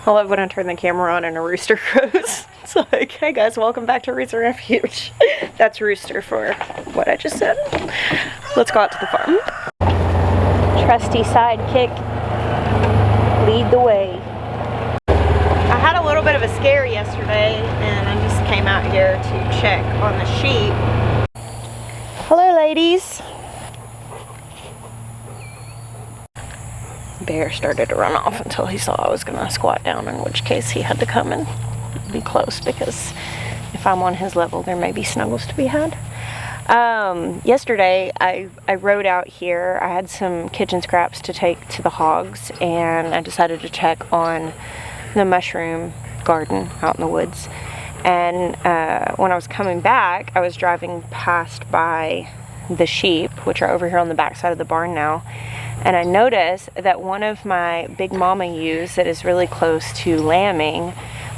I love when I turn the camera on and a rooster crows. It's like, hey guys, welcome back to Rooster Refuge. That's rooster for what I just said. Let's go out to the farm. Trusty sidekick, lead the way. I had a little bit of a scare yesterday and I just came out here to check on the sheep. Hello ladies. Bear started to run off until he saw I was gonna squat down, in which case he had to come and be close, because if I'm on his level there may be snuggles to be had. Yesterday I rode out here. I had some kitchen scraps to take to the hogs and I decided to check on the mushroom garden out in the woods. And when I was coming back, I was driving past by the sheep, which are over here on the back side of the barn now, and I noticed that one of my big mama ewes that is really close to lambing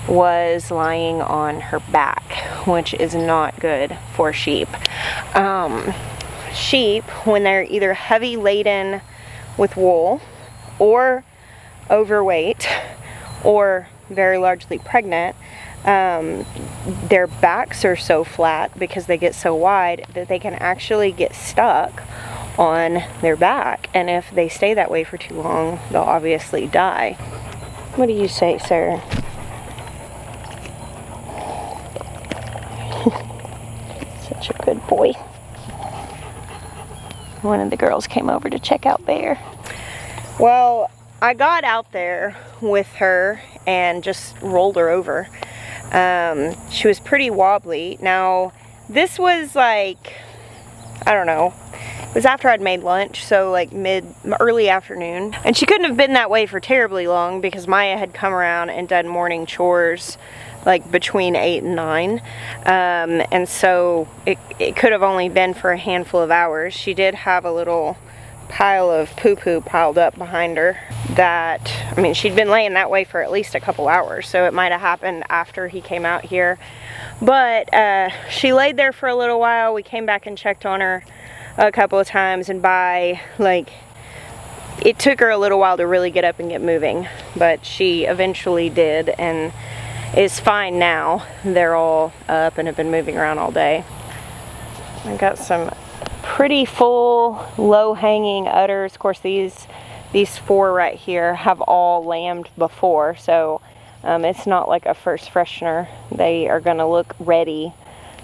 was lying on her back, which is not good for sheep. Sheep, when they're either heavy laden with wool or overweight or very largely pregnant, their backs are so flat because they get so wide that they can actually get stuck on their back, and if they stay that way for too long they'll obviously die. What do you say, sir? Such a good boy. One of the girls came over to check out Bear. Well, I got out there with her and just rolled her over. She was pretty wobbly. Now, this was like, I don't know, it was after I'd made lunch, so like early afternoon. And she couldn't have been that way for terribly long because Maya had come around and done morning chores like between 8 and 9. And so it could have only been for a handful of hours. She did have a little pile of poo-poo piled up behind her that, I mean, she'd been laying that way for at least a couple hours, so it might have happened after he came out here. But she laid there for a little while. We came back and checked on her a couple of times, and it took her a little while to really get up and get moving, but she eventually did and is fine now. They're all up and have been moving around all day. I got some pretty full low-hanging udders. Of course, these 4 right here have all lambed before, so it's not like a first freshener. They are going to look ready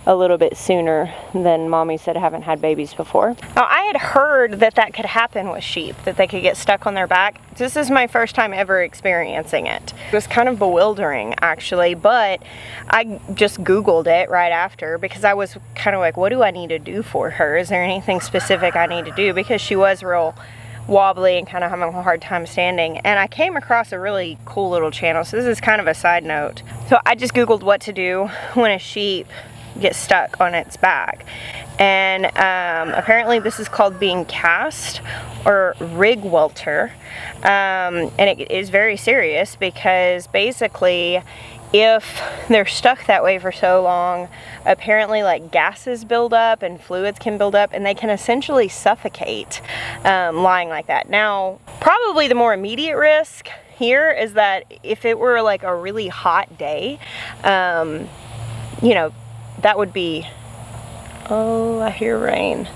a little bit sooner than mommies that haven't had babies before. Now, I had heard that could happen with sheep, that they could get stuck on their back. This is my first time ever experiencing it. It was kind of bewildering, actually, but I just Googled it right after because I was kind of like, what do I need to do for her? Is there anything specific I need to do? Because she was real wobbly and kind of having a hard time standing. And I came across a really cool little channel. So this is kind of a side note. So I just Googled what to do when a sheep gets stuck on its back, and apparently this is called being cast or rig welter, and it is very serious because basically if they're stuck that way for so long, apparently like gases build up and fluids can build up and they can essentially suffocate lying like that. Now, probably the more immediate risk here is that if it were like a really hot day, you know, that would be, oh, I hear rain.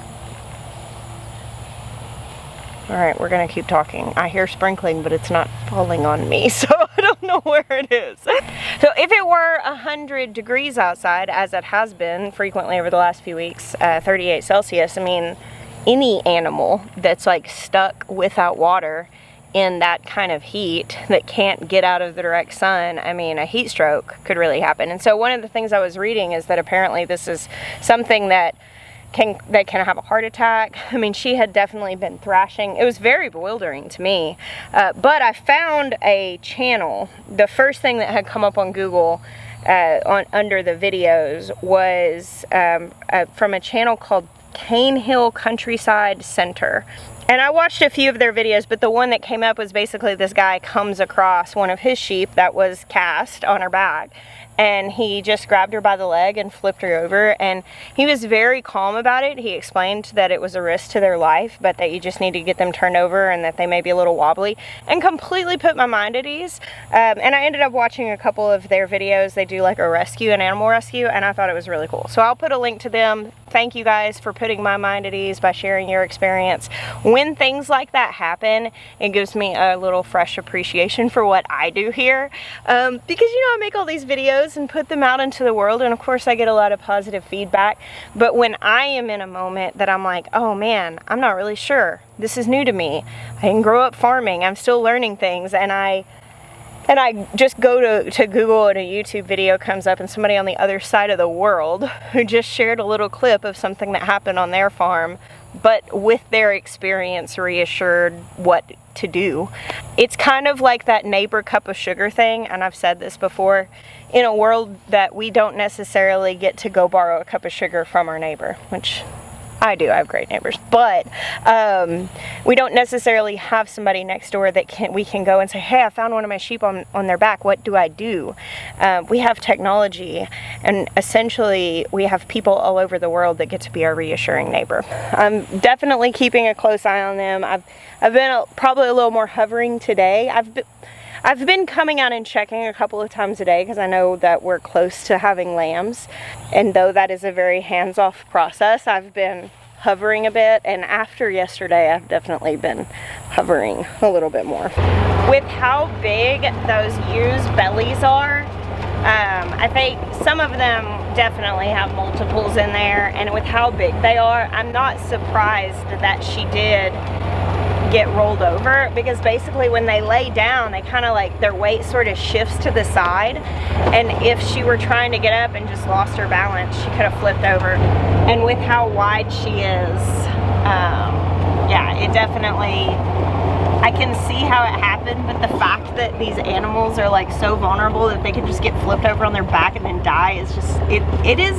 All right, we're gonna keep talking. I hear sprinkling, but it's not falling on me, so I don't know where it is. So if it were 100 degrees outside, as it has been frequently over the last few weeks, 38 Celsius, I mean, any animal that's like stuck without water in that kind of heat that can't get out of the direct sun, I mean, a heat stroke could really happen. And so one of the things I was reading is that apparently this is something that can have a heart attack. I mean, she had definitely been thrashing. It was very bewildering to me. But I found a channel. The first thing that had come up on Google under the videos was from a channel called Cane Hill Countryside Center. And I watched a few of their videos, but the one that came up was basically this guy comes across one of his sheep that was cast on her back and he just grabbed her by the leg and flipped her over, and he was very calm about it. He explained that it was a risk to their life, but that you just need to get them turned over and that they may be a little wobbly, and completely put my mind at ease. And I ended up watching a couple of their videos. They do like a rescue, an animal rescue, and I thought it was really cool. So I'll put a link to them. Thank you guys for putting my mind at ease by sharing your experience. When things like that happen, it gives me a little fresh appreciation for what I do here. Because, you know, I make all these videos and put them out into the world, and of course I get a lot of positive feedback. But when I am in a moment that I'm like, oh man, I'm not really sure. This is new to me. I didn't grow up farming. I'm still learning things, and I just go to Google and a YouTube video comes up and somebody on the other side of the world who just shared a little clip of something that happened on their farm, but with their experience reassured what to do. It's kind of like that neighbor cup of sugar thing, and I've said this before, in a world that we don't necessarily get to go borrow a cup of sugar from our neighbor, which I do, I have great neighbors, but we don't necessarily have somebody next door that we can go and say, hey, I found one of my sheep on their back, what do I do? We have technology, and essentially we have people all over the world that get to be our reassuring neighbor. I'm definitely keeping a close eye on them. I've been probably a little more hovering today. I've been coming out and checking a couple of times a day because I know that we're close to having lambs, and though that is a very hands-off process, I've been hovering a bit, and after yesterday I've definitely been hovering a little bit more. With how big those ewes' bellies are, I think some of them definitely have multiples in there, and with how big they are, I'm not surprised that she did get rolled over, because basically when they lay down, they kind of like, their weight sort of shifts to the side, and if she were trying to get up and just lost her balance, she could have flipped over. And with how wide she is, yeah, it definitely, I can see how it happened, but the fact that these animals are like so vulnerable that they can just get flipped over on their back and then die is just, it is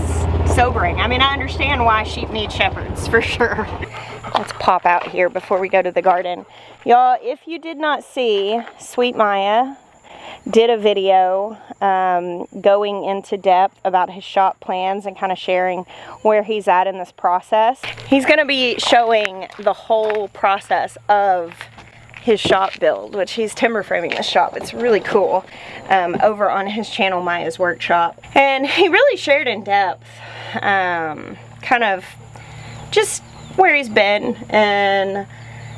sobering. I mean, I understand why sheep need shepherds, for sure. Let's pop out here before we go to the garden. Y'all, if you did not see, Sweet Maya did a video going into depth about his shop plans and kind of sharing where he's at in this process. He's going to be showing the whole process of his shop build, which he's timber framing this shop. It's really cool, over on his channel, Maya's Workshop. And he really shared in depth kind of just where he's been and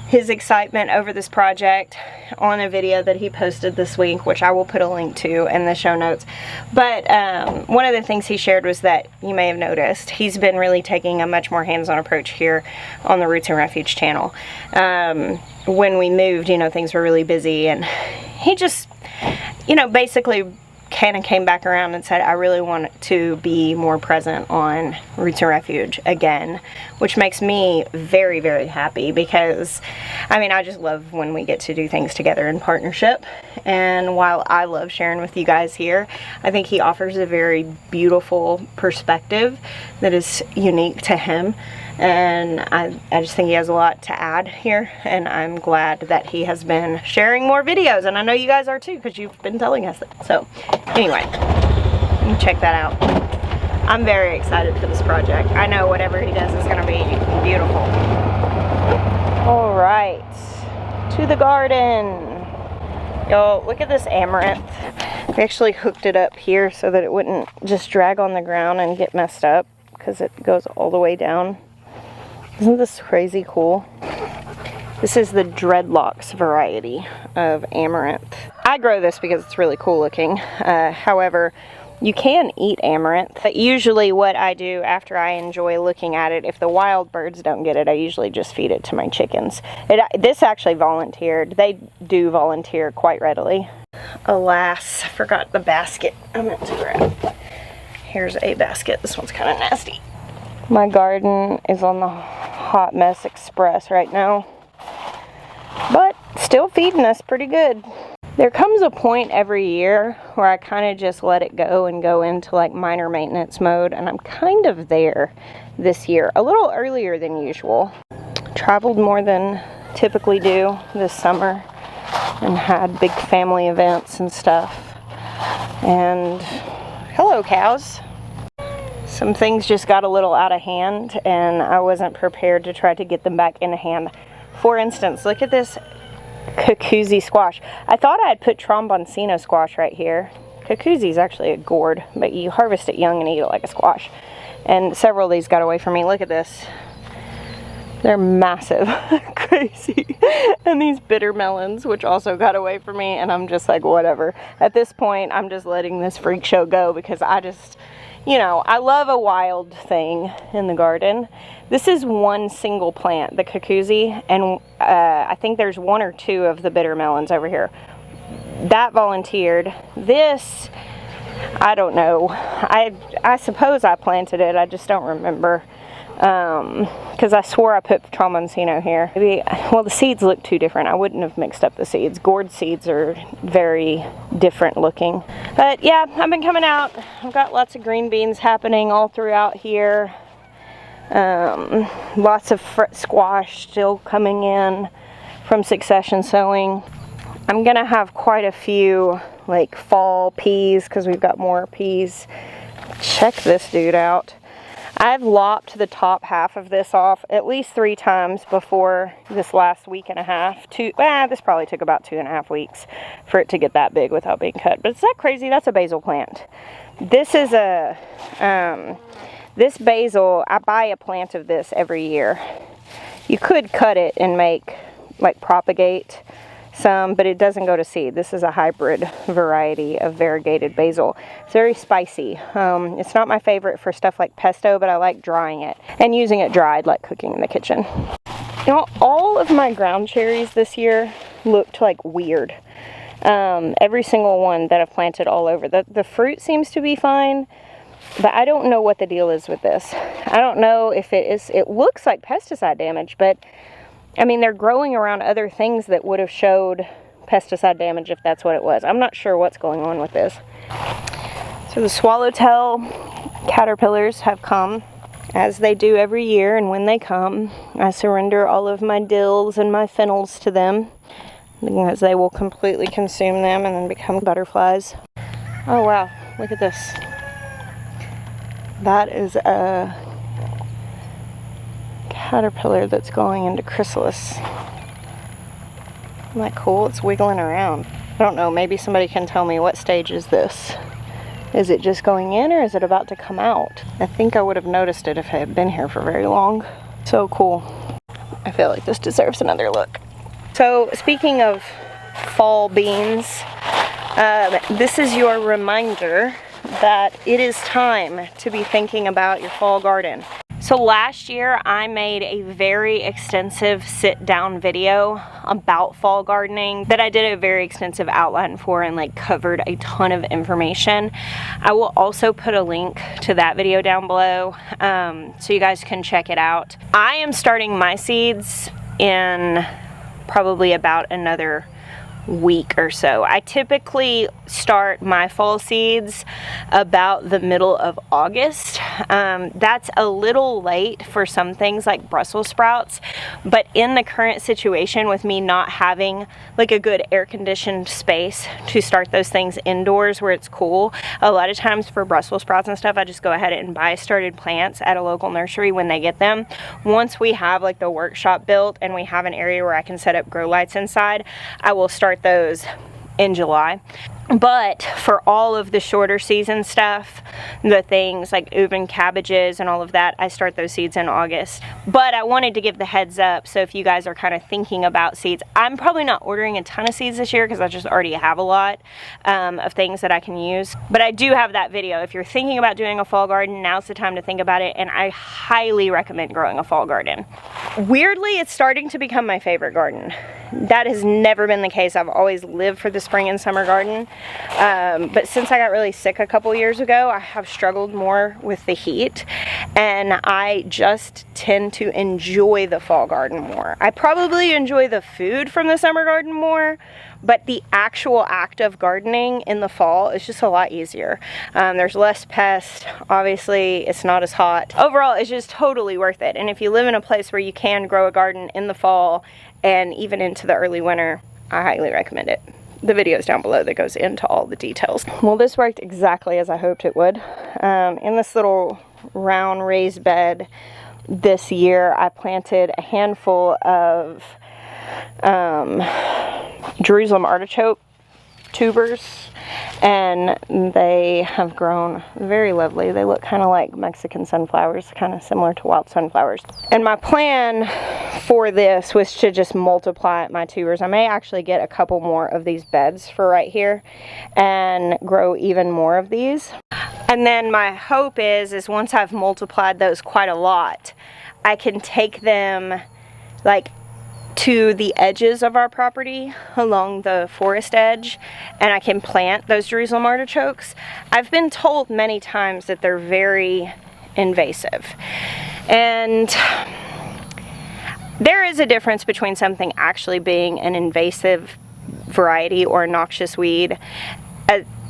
his excitement over this project on a video that he posted this week, which I will put a link to in the show notes. But one of the things he shared was that, you may have noticed, he's been really taking a much more hands-on approach here on the Roots and Refuge channel. When we moved, you know, things were really busy, and he just, you know, basically kind of came back around and said, I really want to be more present on Roots and Refuge again, which makes me very, very happy, because I mean, I just love when we get to do things together in partnership. And while I love sharing with you guys here, I think he offers a very beautiful perspective that is unique to him. And I just think he has a lot to add here, and I'm glad that he has been sharing more videos, and I know you guys are too, because you've been telling us that. So anyway, you can check that out. I'm very excited for this project. I know whatever he does is going to be beautiful. All right, to the garden. Y'all, look at this amaranth. We actually hooked it up here so that it wouldn't just drag on the ground and get messed up, because it goes all the way down. Isn't this crazy cool? This is the dreadlocks variety of amaranth. I grow this because it's really cool looking. However, you can eat amaranth. But usually what I do after I enjoy looking at it, if the wild birds don't get it, I usually just feed it to my chickens. This actually volunteered. They do volunteer quite readily. Alas, I forgot the basket I meant to grab. Here's a basket. This one's kind of nasty. My garden is on the hot mess express right now, but still feeding us pretty good. There comes a point every year where I kind of just let it go and go into like minor maintenance mode, and I'm kind of there this year, a little earlier than usual. Traveled more than typically do this summer and had big family events and stuff, and Hello, cows. Some things just got a little out of hand and I wasn't prepared to try to get them back in hand. For instance, look at this cuckoozy squash. I thought I had put tromboncino squash right here. Cuckoozy is actually a gourd, but you harvest it young and eat it like a squash. And several of these got away from me. Look at this. They're massive. Crazy. And these bitter melons, which also got away from me, and I'm just like, whatever. At this point, I'm just letting this freak show go because I just, you know, I love a wild thing in the garden. This is one single plant, the cuckoozy, and I think there's one or two of the bitter melons over here. That volunteered. This, I don't know. I suppose I planted it. I just don't remember. Because I swore I put tromboncino here. Maybe, well, the seeds look too different. I wouldn't have mixed up the seeds. Gourd seeds are very different looking. But yeah, I've been coming out. I've got lots of green beans happening all throughout here. Lots of squash still coming in from succession sowing. I'm gonna have quite a few like fall peas because we've got more peas. Check this dude out. I've lopped the top half of this off at least 3 times before this last week and a half. This probably took about 2.5 weeks for it to get that big without being cut. But is that crazy? That's a basil plant. This is a, this basil, I buy a plant of this every year. You could cut it and make, like, propagate some, but it doesn't go to seed. This is a hybrid variety of variegated basil. It's very spicy. It's not my favorite for stuff like pesto, but I like drying it and using it dried, like cooking in the kitchen. You know, all of my ground cherries this year looked like weird. Every single one that I've planted all over. The fruit seems to be fine, but I don't know what the deal is with this. I don't know if it looks like pesticide damage, but I mean, they're growing around other things that would have showed pesticide damage if that's what it was. I'm not sure what's going on with this. So the swallowtail caterpillars have come, as they do every year, and when they come, I surrender all of my dills and my fennels to them, because they will completely consume them and then become butterflies. Oh wow, look at this. That is a caterpillar that's going into chrysalis. Isn't that cool? It's wiggling around. I don't know, maybe somebody can tell me what stage is this. Is it just going in or is it about to come out? I think I would have noticed it if I had been here for very long. So cool. I feel like this deserves another look. So speaking of fall beans, this is your reminder that it is time to be thinking about your fall garden. So last year I made a very extensive sit-down video about fall gardening that I did a very extensive outline for and like covered a ton of information. I will also put a link to that video down below so you guys can check it out. I am starting my seeds in probably about another week or so. I typically start my fall seeds about the middle of August. That's a little late for some things like Brussels sprouts, but in the current situation with me not having like a good air-conditioned space to start those things indoors where it's cool, a lot of times for Brussels sprouts and stuff I just go ahead and buy started plants at a local nursery when they get them. Once we have like the workshop built and we have an area where I can set up grow lights inside, I will start those in July. But for all of the shorter season stuff, the things like Uven cabbages and all of that, I start those seeds in August. But I wanted to give the heads up, so if you guys are kind of thinking about seeds, I'm probably not ordering a ton of seeds this year because I just already have a lot of things that I can use. But I do have that video. If you're thinking about doing a fall garden, now's the time to think about it, and I highly recommend growing a fall garden. Weirdly, it's starting to become my favorite garden. That has never been the case. I've always lived for the spring and summer garden. But since I got really sick a couple years ago, I have struggled more with the heat, and I just tend to enjoy the fall garden more. I probably enjoy the food from the summer garden more, but the actual act of gardening in the fall is just a lot easier. There's less pests, obviously it's not as hot. Overall, it's just totally worth it. And if you live in a place where you can grow a garden in the fall and even into the early winter, I highly recommend it. the videos down below that goes into all the details. Well, this worked exactly as I hoped it would. In this little round raised bed this year, I planted a handful of Jerusalem artichoke tubers, and they have grown very lovely. They look kind of like Mexican sunflowers, kind of similar to wild sunflowers. And my plan for this was to just multiply my tubers. I may actually get a couple more of these beds for right here and grow even more of these. And then my hope is once I've multiplied those quite a lot, I can take them like to the edges of our property along the forest edge, and I can plant those Jerusalem artichokes. I've been told many times that they're very invasive, and there is a difference between something actually being an invasive variety or a noxious weed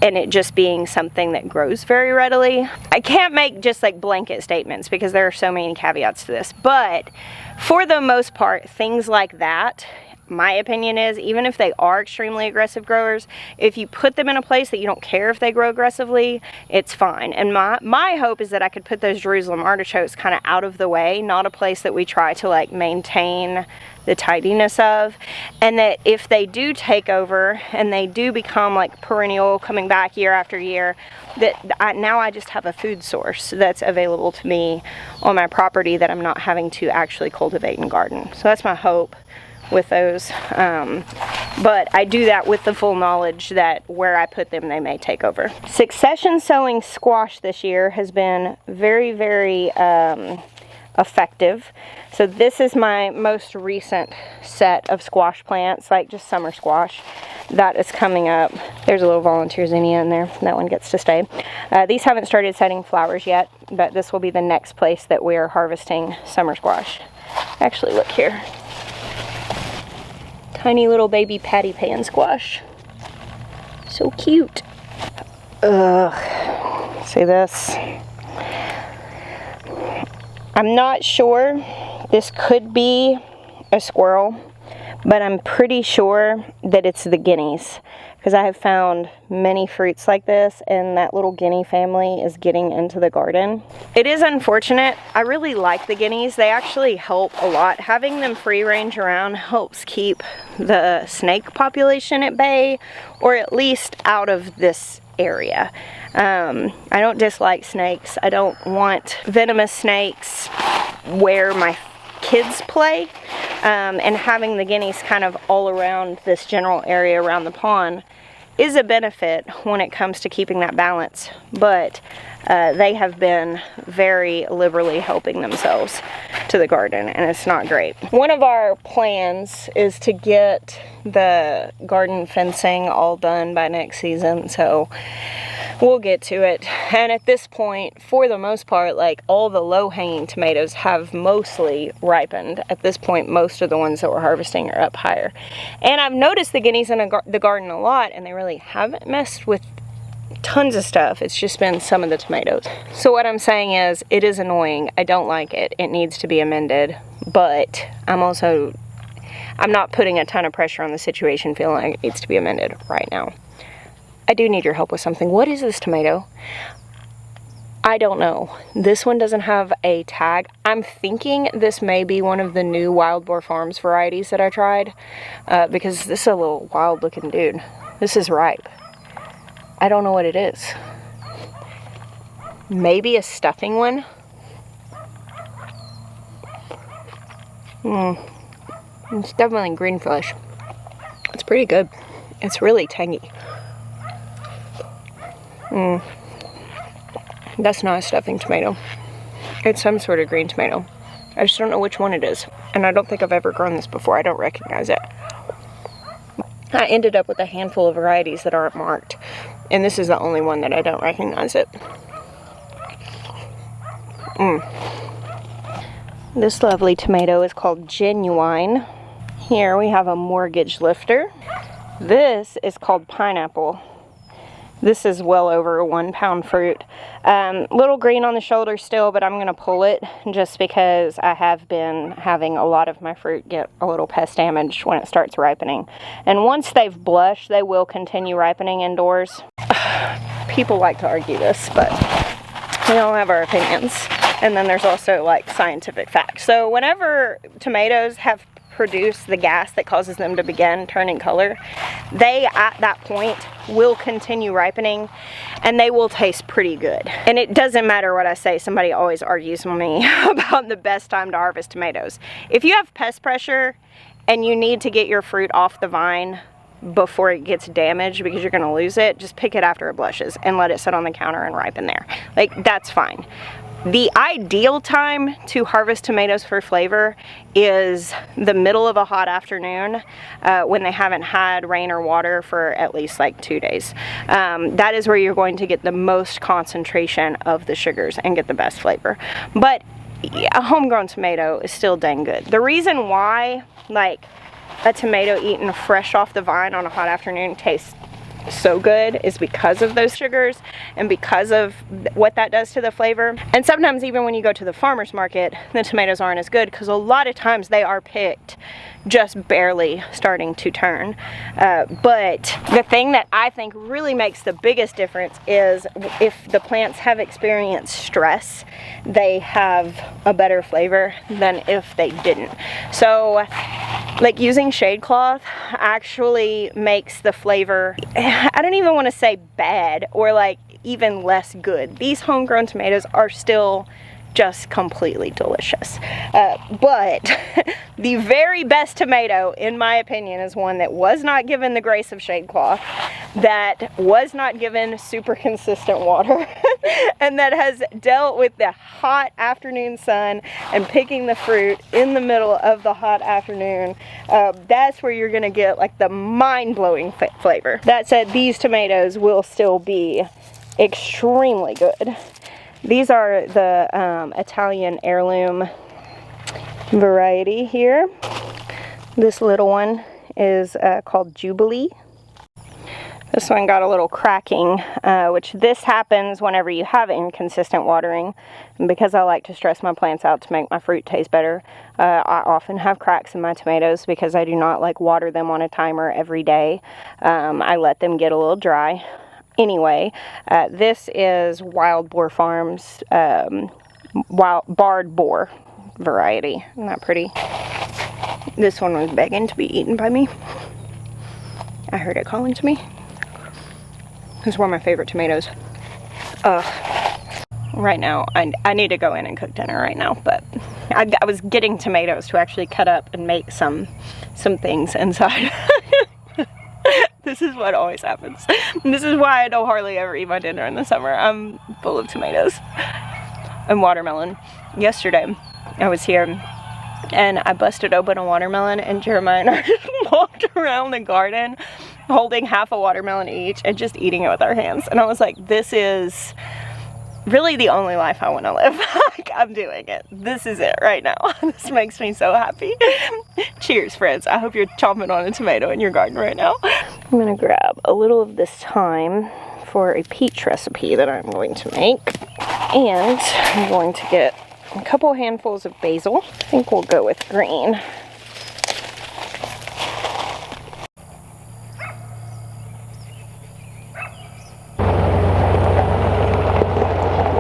and it just being something that grows very readily. I can't make just like blanket statements because there are so many caveats to this, but for the most part, things like that, my opinion is, even if they are extremely aggressive growers, if you put them in a place that you don't care if they grow aggressively, it's fine. And my hope is that I could put those Jerusalem artichokes kind of out of the way, not a place that we try to like maintain the tidiness of, and that if they do take over and they do become like perennial, coming back year after year, that now I just have a food source that's available to me on my property that I'm not having to actually cultivate and garden. So that's my hope with those, but I do that with the full knowledge that where I put them, they may take over. Succession sowing squash this year has been very, very effective. So this is my most recent set of squash plants, like just summer squash that is coming up. There's a little volunteer zinnia in there. That one gets to stay. These haven't started setting flowers yet, but this will be the next place that we're harvesting summer squash. Actually, look here. Tiny little baby patty pan squash. So cute. Ugh. See this? I'm not sure. This could be a squirrel, but I'm pretty sure that it's the guineas, because I have found many fruits like this, and that little guinea family is getting into the garden. It is unfortunate. I really like the guineas. They actually help a lot. Having them free range around helps keep the snake population at bay, or at least out of this area. I don't dislike snakes. I don't want venomous snakes where my kids play, and having the guineas kind of all around this general area around the pond is a benefit when it comes to keeping that balance, but they have been very liberally helping themselves to the garden, and it's not great. One of our plans is to get the garden fencing all done by next season, so we'll get to it. And at this point, for the most part, like all the low-hanging tomatoes have mostly ripened. At this point, most of the ones that we're harvesting are up higher. And I've noticed the guineas in the garden a lot, and they really haven't messed with tons of stuff. It's just been some of the tomatoes. So what I'm saying is, it is annoying. I don't like it. It needs to be amended. But I'm not putting a ton of pressure on the situation, feeling like it needs to be amended right now. I do need your help with something. What is this tomato? I don't know. This one doesn't have a tag. I'm thinking this may be one of the new Wild Boar Farms varieties that I tried, because this is a little wild looking dude. This is ripe. I don't know what it is. Maybe a stuffing one? It's definitely green flesh. It's pretty good. It's really tangy. That's not a stuffing tomato. It's some sort of green tomato. I just don't know which one it is. And I don't think I've ever grown this before. I don't recognize it. I ended up with a handful of varieties that aren't marked, and this is the only one that I don't recognize it. This lovely tomato is called Genuine. Here we have a mortgage lifter. This is called pineapple. This is well over a 1 pound fruit. Little green on the shoulder still, but I'm going to pull it just because I have been having a lot of my fruit get a little pest damage when it starts ripening. And once they've blushed, they will continue ripening indoors. People like to argue this, but we all have our opinions. And then there's also like scientific facts. So whenever tomatoes have produced the gas that causes them to begin turning color, they at that point will continue ripening and they will taste pretty good. And it doesn't matter what I say, somebody always argues with me about the best time to harvest tomatoes. If you have pest pressure and you need to get your fruit off the vine before it gets damaged because you're going to lose it, just pick it after it blushes and let it sit on the counter and ripen there. Like, that's fine. The ideal time to harvest tomatoes for flavor is the middle of a hot afternoon when they haven't had rain or water for at least like 2 days. That is where you're going to get the most concentration of the sugars and get the best flavor. But yeah, a homegrown tomato is still dang good. The reason why like a tomato eaten fresh off the vine on a hot afternoon tastes so good is because of those sugars and because of what that does to the flavor. And sometimes even when you go to the farmer's market, the tomatoes aren't as good because a lot of times they are picked just barely starting to turn. But the thing that I think really makes the biggest difference is if the plants have experienced stress, they have a better flavor than if they didn't. So like using shade cloth actually makes the flavor, I don't even want to say bad or like even less good. These homegrown tomatoes are still just completely delicious. But the very best tomato, in my opinion, is one that was not given the grace of shade cloth, that was not given super consistent water, and that has dealt with the hot afternoon sun and picking the fruit in the middle of the hot afternoon. That's where you're gonna get like the mind-blowing flavor. That said, these tomatoes will still be extremely good. These are the Italian heirloom variety here. This little one is called Jubilee. This one got a little cracking, which this happens whenever you have inconsistent watering. And because I like to stress my plants out to make my fruit taste better, I often have cracks in my tomatoes because I do not like water them on a timer every day. I let them get a little dry. Anyway, this is Wild Boar Farms Barred Boar variety. Isn't that pretty? This one was begging to be eaten by me. I heard it calling to me. It's one of my favorite tomatoes. Right now, I need to go in and cook dinner right now, but I was getting tomatoes to actually cut up and make some things inside. This is what always happens. This is why I don't hardly ever eat my dinner in the summer. I'm full of tomatoes and watermelon. Yesterday, I was here and I busted open a watermelon and Jeremiah and I just walked around the garden holding half a watermelon each and just eating it with our hands. And I was like, this is really the only life I want to live. Like, I'm doing it. This is it right now. This makes me so happy. Cheers, friends. I hope you're chomping on a tomato in your garden right now. I'm going to grab a little of this thyme for a peach recipe that I'm going to make. And I'm going to get a couple handfuls of basil. I think we'll go with green.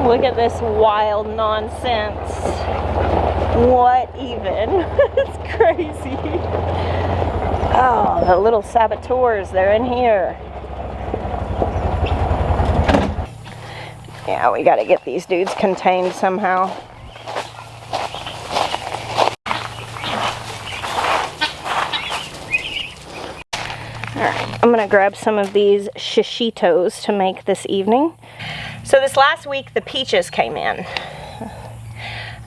Look at this wild nonsense. What even? It's crazy. Oh, the little saboteurs, they're in here. Yeah, we gotta get these dudes contained somehow. Alright, I'm gonna grab some of these shishitos to make this evening. So this last week, the peaches came in.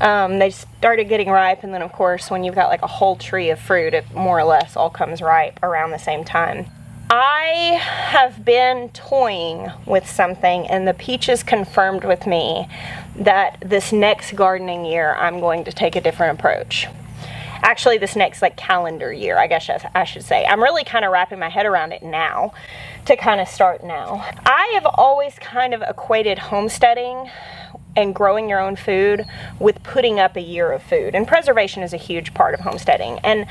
They started getting ripe, and then of course, when you've got like a whole tree of fruit, it more or less all comes ripe around the same time. I have been toying with something, and the peaches confirmed with me that this next gardening year, I'm going to take a different approach. Actually, this next like calendar year, I guess I should say. I'm really kind of wrapping my head around it now to kind of start now. I have always kind of equated homesteading and growing your own food with putting up a year of food. And preservation is a huge part of homesteading. And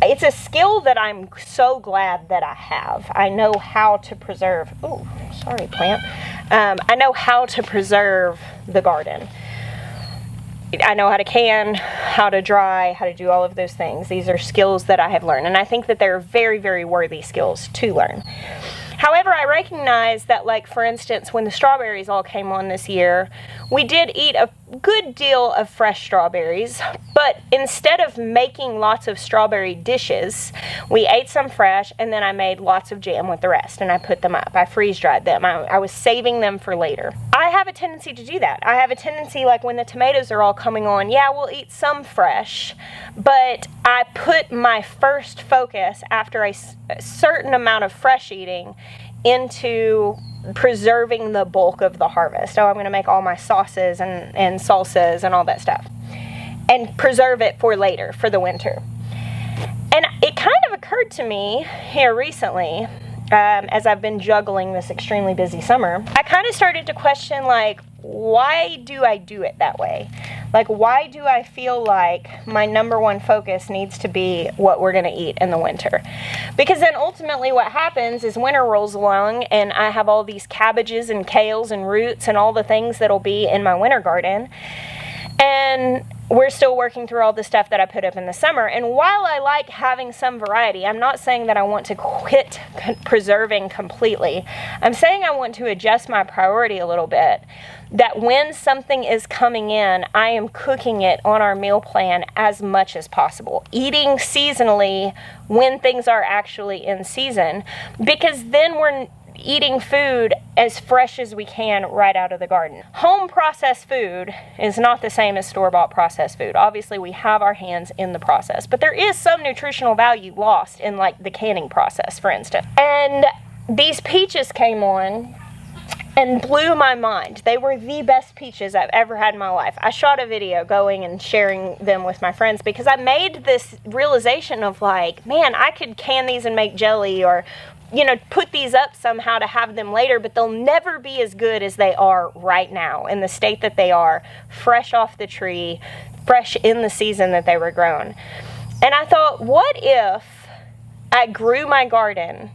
it's a skill that I'm so glad that I have. I know how to preserve, oh, sorry plant. I know how to preserve the garden. I know how to can, how to dry, how to do all of those things. These are skills that I have learned, and I think that they're very, very worthy skills to learn. However, I recognize that, like, for instance, when the strawberries all came on this year, we did eat a good deal of fresh strawberries, but instead of making lots of strawberry dishes, we ate some fresh, and then I made lots of jam with the rest, and I put them up. I freeze-dried them. I was saving them for later. I have a tendency to do that. I have a tendency, like, when the tomatoes are all coming on, yeah, we'll eat some fresh, but I put my first focus after a certain amount of fresh eating into preserving the bulk of the harvest. Oh, I'm going to make all my sauces and salsas and all that stuff, and preserve it for later, for the winter. And it kind of occurred to me here recently, as I've been juggling this extremely busy summer, I kind of started to question, like, why do I do it that way? Like, why do I feel like my number one focus needs to be what we're going to eat in the winter? Because then ultimately what happens is winter rolls along and I have all these cabbages and kales and roots and all the things that'll be in my winter garden. And we're still working through all the stuff that I put up in the summer. And while I like having some variety, I'm not saying that I want to quit preserving completely. I'm saying I want to adjust my priority a little bit. That when something is coming in, I am cooking it on our meal plan as much as possible. Eating seasonally when things are actually in season, because then we're eating food as fresh as we can right out of the garden. Home processed food is not the same as store-bought processed food. Obviously, we have our hands in the process, but there is some nutritional value lost in, like, the canning process, for instance. And these peaches came on and blew my mind. They were the best peaches I've ever had in my life. I shot a video going and sharing them with my friends because I made this realization of, like, man, I could can these and make jelly, or, you know, put these up somehow to have them later, but they'll never be as good as they are right now in the state that they are, fresh off the tree, fresh in the season that they were grown. And I thought, what if I grew my garden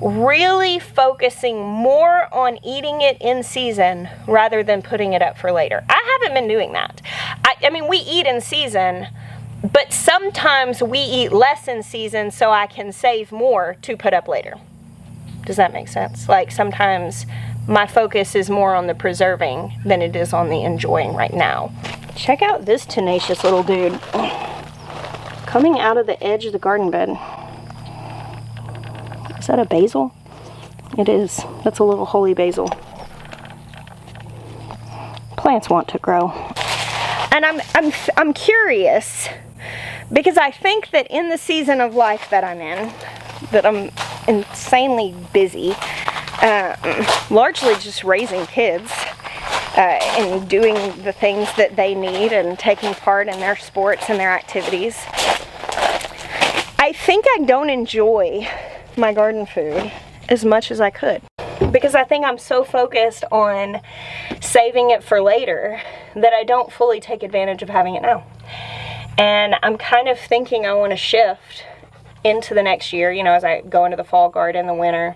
really focusing more on eating it in season rather than putting it up for later? I haven't been doing that. I mean, we eat in season, but sometimes we eat less in season so I can save more to put up later. Does that make sense? Like, sometimes my focus is more on the preserving than it is on the enjoying right now. Check out this tenacious little dude coming out of the edge of the garden bed. Is that a basil? It is. That's a little holy basil. Plants want to grow. And I'm curious, because I think that in the season of life that I'm in, that I'm insanely busy, largely just raising kids and doing the things that they need and taking part in their sports and their activities, I think I don't enjoy my garden food as much as I could, because I think I'm so focused on saving it for later that I don't fully take advantage of having it now. And I'm kind of thinking I want to shift into the next year, you know, as I go into the fall garden, the winter,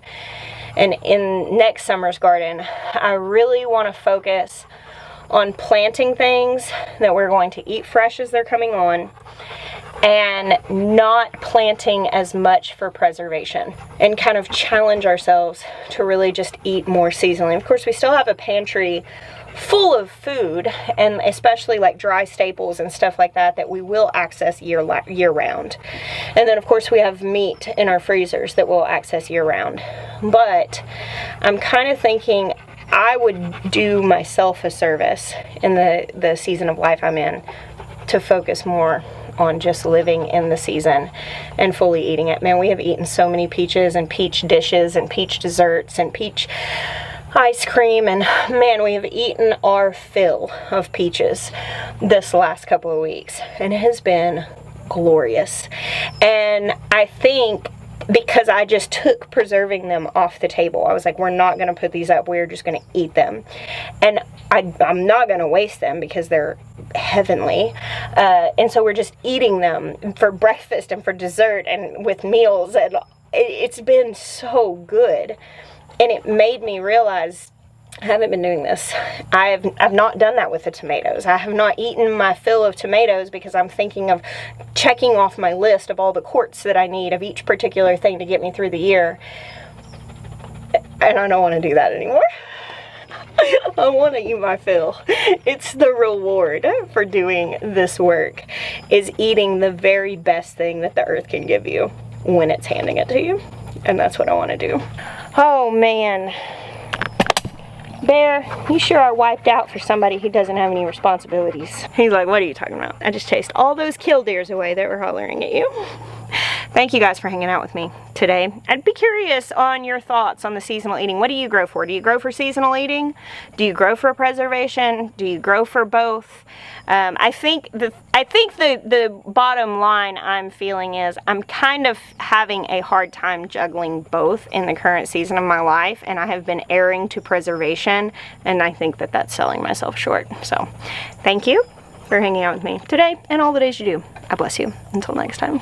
and in next summer's garden, I really want to focus on planting things that we're going to eat fresh as they're coming on, and not planting as much for preservation, and kind of challenge ourselves to really just eat more seasonally. Of course, we still have a pantry full of food, and especially like dry staples and stuff like that that we will access year round. And then of course we have meat in our freezers that we'll access year round. But I'm kind of thinking I would do myself a service in the season of life I'm in to focus more on just living in the season and fully eating it. Man, we have eaten so many peaches and peach dishes and peach desserts and peach ice cream, and man, we have eaten our fill of peaches this last couple of weeks, and it has been glorious. And I think because I just took preserving them off the table, I was like, we're not going to put these up, we're just going to eat them. And I'm not going to waste them because they're heavenly. And so we're just eating them for breakfast and for dessert and with meals, and it's been so good. And it made me realize I haven't been doing this. I've not done that with the tomatoes. I have not eaten my fill of tomatoes because I'm thinking of checking off my list of all the quarts that I need of each particular thing to get me through the year. And I don't want to do that anymore. I want to eat my fill. It's the reward for doing this work, is eating the very best thing that the earth can give you when it's handing it to you. And that's what I want to do. Oh man. Bear, you sure are wiped out for somebody who doesn't have any responsibilities. He's like, what are you talking about? I just chased all those killdeers away that were hollering at you. Thank you guys for hanging out with me today. I'd be curious on your thoughts on the seasonal eating. What do you grow for? Do you grow for seasonal eating? Do you grow for preservation? Do you grow for both? I think the bottom line I'm feeling is I'm kind of having a hard time juggling both in the current season of my life, and I have been erring to preservation, and I think that that's selling myself short. So thank you for hanging out with me today and all the days you do. I bless you. Until next time.